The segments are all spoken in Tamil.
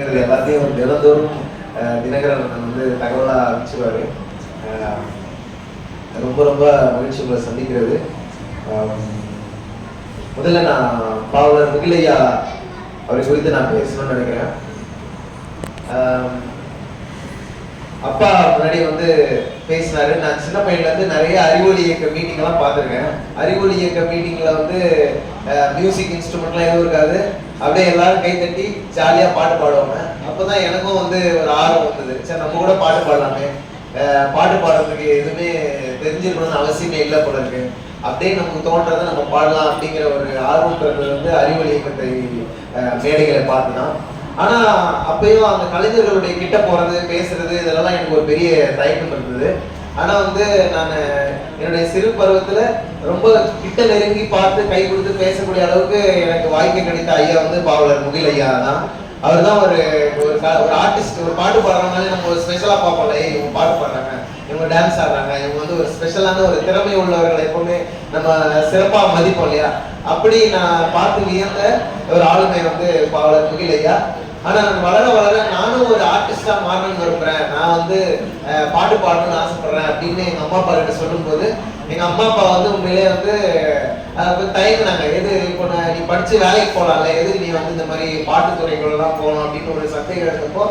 நடக்கிறது எல்லாத்தையும் தினந்தோறும் தினகரன் வந்து தகவலாக அனுப்பிச்சுவார். ரொம்ப ரொம்ப மகிழ்ச்சி உங்களை சந்திக்கிறது. முதல்ல நான் பாவலர் முகிலையா அவரை குறித்து நான் பேசணும்னு நினைக்கிறேன். அப்பா முன்னாடி வந்து பேசினாரு. நான் சின்ன பையன்ல இருந்து நிறைய அறிவொளி இயக்க மீட்டிங் எல்லாம் பார்த்துருக்கேன். அறிவொளி இயக்க மீட்டிங்ல வந்து மியூசிக் இன்ஸ்ட்ருமெண்ட்லாம் எதுவும் இருக்காது, அப்படியே எல்லாரும் கை தட்டி ஜாலியா பாட்டு பாடுவாங்க. அப்பதான் எனக்கும் வந்து ஒரு ஆர்வம் வந்தது, சரி நம்ம கூட பாட்டு பாடலாமே, பாட்டு பாடுறதுக்கு எதுவுமே தெரிஞ்சிருக்கணும்னு அவசியமே இல்லை போல இருக்கு, அப்படியே நமக்கு தோன்றதை நம்ம பாடலாம் அப்படிங்கிற ஒரு ஆர்வம்ன்றது வந்து அறிவொளி இயக்கத்தை மேடைகளை பார்த்துதான். ஆனா அப்பயும் அந்த கலைஞர்களுடைய கிட்ட போறது பேசுறது இதெல்லாம் எனக்கு ஒரு பெரிய தயக்கம் இருந்தது. ஆனா வந்து நான் என்னுடைய சிறு பருவத்துல ரொம்ப கிட்ட நெருங்கி பார்த்து கை கொடுத்து பேசக்கூடிய அளவுக்கு எனக்கு வாய்ப்பு கிடைத்த ஐயா வந்து பாவலர் முகில் ஐயா தான். அவர் தான் ஒரு ஆர்டிஸ்ட். ஒரு பாட்டு பாடுறவங்க நம்ம ஒரு ஸ்பெஷலா பார்ப்போம்ல, இவங்க பாட்டு பாடுறாங்க, இவங்க டான்ஸ் ஆடுறாங்க, இவங்க வந்து ஒரு ஸ்பெஷலான ஒரு திறமை உள்ளவர்களை எப்பவுமே நம்ம சிறப்பா மதிப்போம் இல்லையா? அப்படி நான் பார்த்து வியந்த ஒரு ஆளுமை வந்து பாவலர் முகில் ஐயா. ஆனா நான் வளர வளர நானும் ஒரு ஆர்டிஸ்டா மாறணும்னு விரும்புறேன், நான் வந்து பாட்டு பாடணும்னு ஆசைப்படுறேன் அப்படின்னு எங்க அம்மா அப்பா கிட்ட சொல்லும் போது எங்க அம்மா அப்பா வந்து உண்மையிலே வந்து தயங்கினாங்க. எது இப்போ நீ படிச்சு வேலைக்கு போகலாம்ல, எதுக்கு நீ வந்து இந்த மாதிரி பாட்டுத்துறைகள்லாம் போகணும் அப்படின்னு ஒரு சந்தேகம் இருந்தப்போ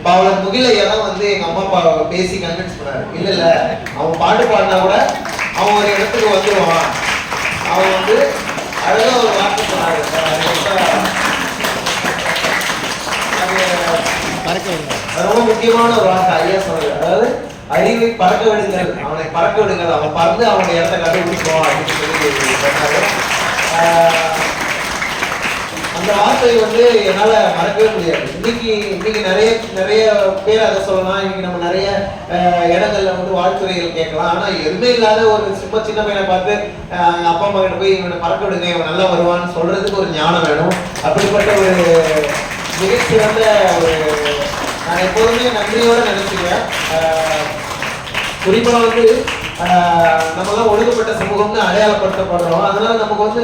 பாவலர் முகில் ஐயா தான் வந்து எங்க அம்மா அப்பா பேசி கன்வின்ஸ் பண்ணாரு. இல்ல இல்ல, அவன் பாட்டு பாடினா கூட அவன் ஒரு இடத்துக்கு வந்துடுவான். அவன் வந்து அழகா ஒரு வார்த்தை சொன்னாரு, ரொம்ப முக்கியமான ஒரு வார்த்தை ஐயா சொன்னது, அதாவது அறிவை பறக்க விடுங்கள், அவனை பறக்க விடுங்கள், அவன் பறந்து அவனுடைய இடத்தை கண்டுபிடிக்கும் அப்படின்னு சொல்லி சொன்னாரு. அந்த வார்த்தை வந்து என்னால மறக்கவே முடியாது. இன்னைக்கு நிறைய பேர் அதை சொல்லலாம், இன்னைக்கு நம்ம நிறைய இடங்கள்ல வந்து வாழ்த்துறைகள் கேட்கலாம். ஆனா எதுவுமே இல்லாத ஒரு சின்ன பையனை பார்த்து அப்பா அம்மா கிட்ட போய் இவனை பறக்க விடுங்க, இவன் நல்லா வருவான்னு சொல்றதுக்கு ஒரு ஞானம் வேணும். அப்படிப்பட்ட ஒரு மிகச்சிறந்த ஒரு நான் எப்போதுமே நன்றியோட நினைச்சுக்கிறேன். குறிப்பா வந்து நம்மளாம் ஒடுக்கப்பட்ட சமூகம்னு அடையாளப்படுத்தப்படுறோம். அதனால நமக்கு வந்து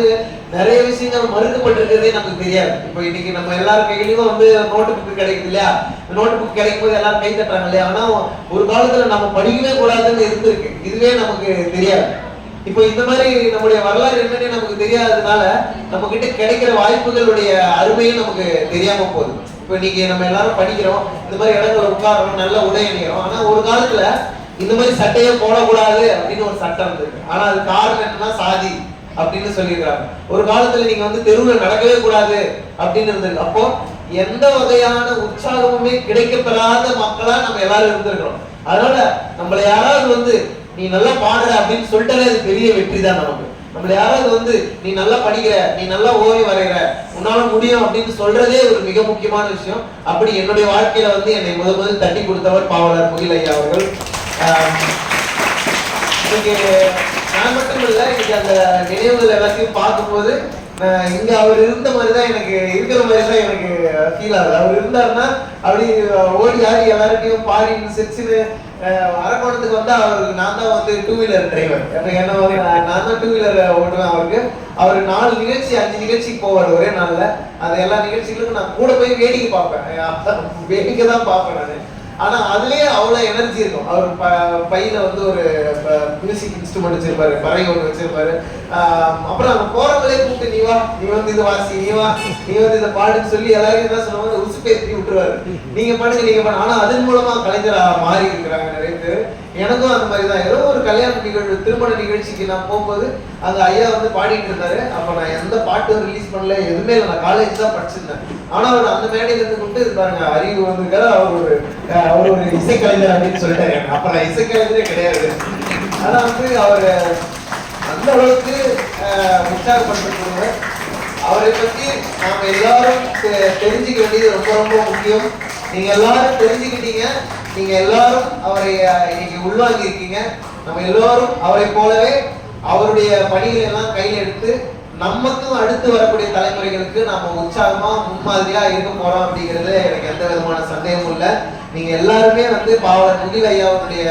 நிறைய விஷயங்கள் மறுக்கப்பட்டிருக்கிறதே நமக்கு தெரியாது. இப்போ இன்னைக்கு நம்ம எல்லாரும் கையிலையும் வந்து நோட்டு புக்கு கிடைக்குது இல்லையா? நோட்டு புக் கிடைக்கும் போது எல்லாரும் கை தட்டுறாங்க இல்லையா? ஆனா ஒரு காலத்துல நம்ம படிக்கவே கூடாதுன்னு இருந்திருக்கு, இதுவே நமக்கு தெரியாது. இப்போ இந்த மாதிரி நம்முடைய வரலாறு என்னன்னு நமக்கு தெரியாததுனால நம்ம கிட்ட கிடைக்கிற வாய்ப்புகளுடைய அருமையும் நமக்கு தெரியாம போகுது. இப்போ இன்னைக்கு நம்ம எல்லாரும் படிக்கிறோம், இந்த மாதிரி இடங்களை உட்காரோம், நல்ல உடை அணிகிறோம். ஆனா ஒரு காலத்துல இந்த மாதிரி சட்டையே போடக்கூடாது அப்படின்னு ஒரு சட்டம் இருந்திருக்கு. ஆனா அது காரணம் என்னன்னா சாதி அப்படின்னு சொல்லியிருக்காங்க. ஒரு காலத்துல நீங்க வந்து தெருவில் நடக்கவே கூடாது அப்படின்னு இருந்திருக்கு. அப்போ எந்த வகையான உற்சாகமுமே கிடைக்கப்பெறாத மக்களா நம்ம எல்லாரும் இருந்திருக்கிறோம். அதனால நம்மளை யாராவது வந்து நீ நல்லா பாடுற அப்படின்னு சொல்லிட்டாலே அது பெரிய வெற்றி தான் நமக்கு. நம்மள யாராவது வந்து நீ நல்லா படிக்கிற, நீ நல்லா ஓவியம் வரைகிற, உன்னால முடியும் அப்படின்னு சொல்றதே ஒரு மிக முக்கியமான விஷயம். அப்படி என்னுடைய வாழ்க்கையில வந்து என்னை முதல் தட்டி கொடுத்தவர் பாவலர் முகில் ஐயா அவர்கள். இன்னைக்கு நான் மட்டும் இல்லை, இன்னைக்கு அந்த நினைவுகள் எல்லாத்தையும் பார்க்கும்போது இங்க அவர் இருந்த மாதிரிதான் எனக்கு இருக்கிற மாதிரிதான் எனக்கு ஃபீல் ஆகுது. அவர் இருந்தாருன்னா அப்படி ஓடி ஆடி எல்லார்ட்டையும் பாடின்னு சிரிச்சுன்னு அரக்கோணத்துக்கு வந்தா அவருக்கு நான் தான் வந்து 2 வீலர் டிரைவர். என்ன நான் தான் 2 வீலர் ஓட்டுவேன் அவருக்கு. அவர் 4 நிகழ்ச்சி 5 நிகழ்ச்சிக்கு போவார் ஒரே நாள்ல. அது எல்லா நிகழ்ச்சிகளுக்கும் நான் கூட போய் வேடிக்கை பார்ப்பேன், வேடிக்கை தான் பார்ப்பேன் நான். ஆனா அதுலயே அவ்வளவு எனர்ஜி இருக்கும். அவர் பையில வந்து ஒரு மியூசிக் இன்ஸ்ட்ருமெண்ட் வச்சிருப்பாரு, பறை ஒன்று வச்சிருப்பாரு. அப்புறம் அவங்க போறவங்களே கூப்பிட்டு நீ வா, நீ வந்து இதை வாசி, நீ வா, நீ வந்து இதை பாடுன்னு சொல்லி எல்லாரும் என்ன சொல்லுவாங்க, உசுப்பேற்றி விட்டுருவாரு, நீங்க பண்ணுங்க நீங்க பண்ண. ஆனா அதன் மூலமா கலைஞரா மாறி இருக்கிறாங்க நிறைய பேர். எனக்கும் அந்த மாதிரி தான். ஏதோ ஒரு கல்யாண நிகழ்வு, திருமண நிகழ்ச்சிக்கு நான் போகும்போது அந்த ஐயா வந்து பாடிட்டு இருந்தாரு. அப்ப நான் எந்த பாட்டும் ரிலீஸ் பண்ணல, எதுவுமே இல்லை, நான் காலேஜ் தான் படிச்சிருந்தேன். ஆனா அவர் அந்த மேடையில இருந்து கொண்டு பாருங்க அறிவு வந்திருக்காரு, அவர் ஒரு இசைக்கலைஞர் அப்படின்னு சொல்லிட்டாரு. அப்ப நான் இசைக்கலைஞரே கிடையாது. ஆனா வந்து அவர் அந்த அளவுக்கு உற்சாகப்படுத்தக்கூடிய அவரை பற்றி நாம எல்லாரும் தெரிஞ்சுக்க வேண்டியது ரொம்ப ரொம்ப முக்கியம். நீங்க எல்லாரும் தெரிஞ்சுக்கிட்டீங்க, நீங்க எல்லாரும் அவரை இன்னைக்கு உள்வாங்கி இருக்கீங்க. நம்ம எல்லாரும் அவரை போலவே அவருடைய பணிகளை எல்லாம் கையில் எடுத்து நமக்கும் அடுத்து வரக்கூடிய தலைமுறைகளுக்கு நாம உற்சாகமா முன்மாதிரியா இருக்க போறோம் அப்படிங்கிறது எனக்கு எந்த விதமான சந்தேகமும் இல்லை. நீங்க எல்லாருமே வந்து பாவலர் முகில் ஐயாவுடைய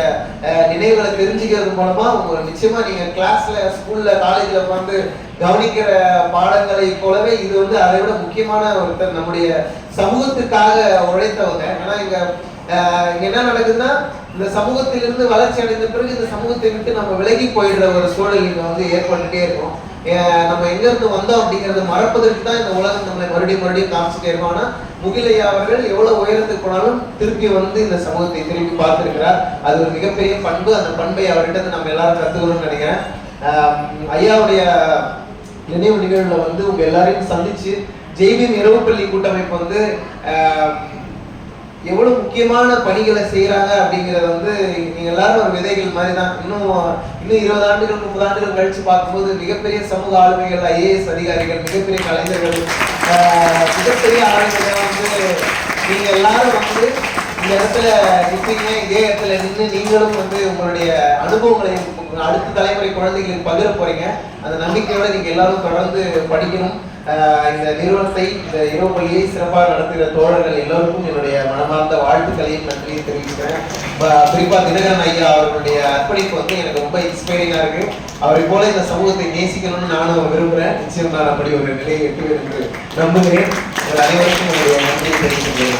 நினைவுகளை தெரிஞ்சுக்கிறது மூலமா உங்க நிச்சயமா நீங்க கிளாஸ்ல ஸ்கூல்ல காலேஜ்ல வந்து கவனிக்கிற பாடங்களை போலவே இது வந்து அதை விட முக்கியமான ஒருத்தர் நம்முடைய சமூகத்துக்காக உழைத்தவங்க. ஏன்னா இங்க என்ன நடக்குதுன்னா, இந்த சமூகத்திலிருந்து வளர்ச்சி அடைந்த பிறகு இந்த சமூகத்தை விட்டு நம்ம விலகி போயிடுற ஒரு சூழல் இங்க வந்து ஏற்பட்டுட்டே இருக்கும். நம்ம எங்க இருந்து வந்தோம் அப்படிங்கறத மறப்பதற்கு தான் இந்த உலகம் நம்மளை மறுபடியும் காமிச்சுட்டே இருக்கும். ஆனா முகிலையா அவர்கள் எவ்வளவு உயரத்துக்கு போனாலும் திருப்பி வந்து இந்த சமூகத்தை திருப்பி பார்த்திருக்கிறார். அது ஒரு மிகப்பெரிய பண்பு. அந்த பண்பை அவர்கிட்ட நம்ம எல்லாரும் கத்துக்கணும்னு நினைக்கிறேன். ஐயாவுடைய நினைவு நிகழ்வுல வந்து உங்க எல்லாரையும் சந்திச்சு ஜெய்பீம் இரவு பள்ளி கூட்டமைப்பு வந்து எவ்வளவு முக்கியமான பணிகளை செய்யறாங்க அப்படிங்கறத வந்து நீங்க எல்லாரும் ஒரு விதைகள் மாதிரி தான். இன்னும் 20 ஆண்டுகள் 30 ஆண்டுகள் கழிச்சு பார்க்கும்போது மிகப்பெரிய சமூக ஆளுமைகள், IAS அதிகாரிகள், மிகப்பெரிய கலைஞர்கள், மிகப்பெரிய ஆளுமைகள் வந்து நீங்க எல்லாரும் வந்து இந்த இடத்துல நிற்பீங்க. இதே இடத்துல நின்று நீங்களும் வந்து உங்களுடைய அனுபவங்களை அடுத்த தலைமுறை குழந்தைகளுக்கு பகிர போறீங்க. அந்த நம்பிக்கையோட நீங்க எல்லாரும் தொடர்ந்து படிக்கணும். இந்த நிறுவனத்தை, இந்த இரவு பள்ளியை சிறப்பாக நடத்துகிற தோழர்கள் எல்லோருக்கும் என்னுடைய மனமார்ந்த வாழ்த்துக்களையும் நன்றியை தெரிவிக்கிறேன். குறிப்பா தினகரன் ஐயா அவர்களுடைய அர்ப்பணிப்பு வந்து எனக்கு ரொம்ப இன்ஸ்பைரிங்கா இருக்கு. அவரை போல இந்த சமூகத்தை நேசிக்கணும்னு நானும் விரும்புகிறேன். நிச்சயம் நான் அப்படி ஒரு நிலையை எட்டுவேன் என்று நம்புகிறேன். உங்கள் அனைவருக்கும் என்னுடைய நன்றியை தெரிவிக்கிறேன்.